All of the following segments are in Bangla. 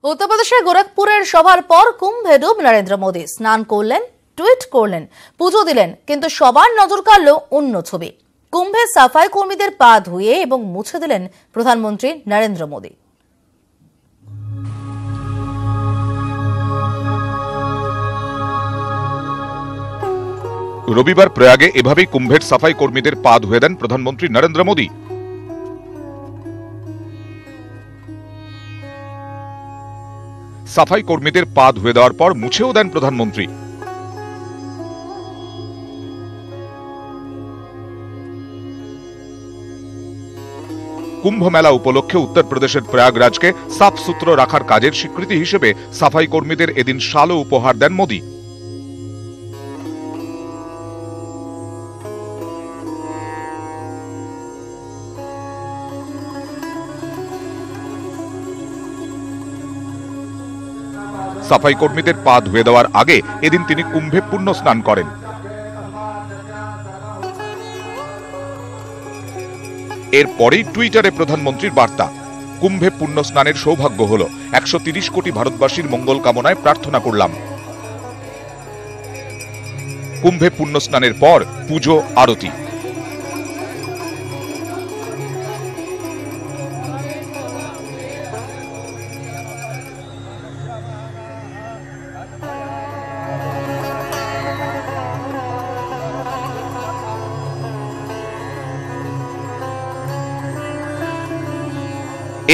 উত্তরপ্রদেশের গোরখপুরের সভার পর কুম্ভে ডুব নরেন্দ্র মোদী। স্নান করলেন, টুইট করলেন, পুজো দিলেন, কিন্তু সবার নজর কাড়ল অন্য ছবি। কুম্ভে সাফাই কর্মীদের পা ধুয়ে এবং মুছে দিলেন প্রধানমন্ত্রী নরেন্দ্র মোদী। রবিবার প্রয়াগে এভাবেই কুম্ভের সাফাই কর্মীদের পা ধুয়ে দেন প্রধানমন্ত্রী নরেন্দ্র মোদী। সাফাই কর্মীদের পা ধুয়ে দেওয়ার পর মুছেও দেন প্রধানমন্ত্রী। কুম্ভ মেলা উপলক্ষে উত্তরপ্রদেশের প্রয়াগরাজকে সাফ সুতরো রাখার কাজের স্বীকৃতি হিসেবে সাফাই কর্মীদের এদিন শালও উপহার দেন মোদী। সাফাই কর্মীদের পা ধুয়ে দেওয়ার আগে এদিন তিনি কুম্ভে পুণ্য স্নান করেন। এরপরেই টুইটারে প্রধানমন্ত্রীর বার্তা, কুম্ভে পুণ্য স্নানের সৌভাগ্য হলো, 130 কোটি ভারতবাসীর মঙ্গল কামনায় প্রার্থনা করলাম। কুম্ভে পুণ্য স্নানের পর পুজো, আরতি।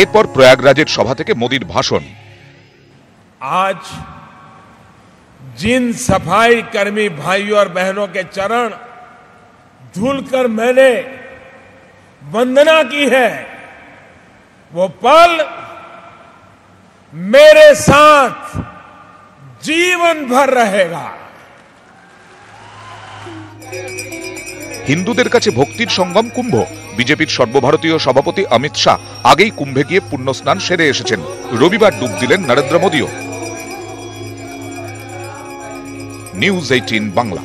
এরপর প্রয়াগরাজের সভা থেকে মোদীর ভাষণ। आज जिन सफाई कर्मी भाइयों और बहनों के चरण धुलकर मैंने वंदना की है, वो पल मेरे साथ जीवन भर रहेगा। হিন্দুদের কাছে ভক্তির সঙ্গম কুম্ভ। বিজেপির সর্বভারতীয় সভাপতি অমিত শাহ আগেই কুম্ভে গিয়ে পুণ্য স্নান সেরে এসেছেন। রবিবার ডুব দিলেন নরেন্দ্র মোদীও। নিউজ 18 বাংলা।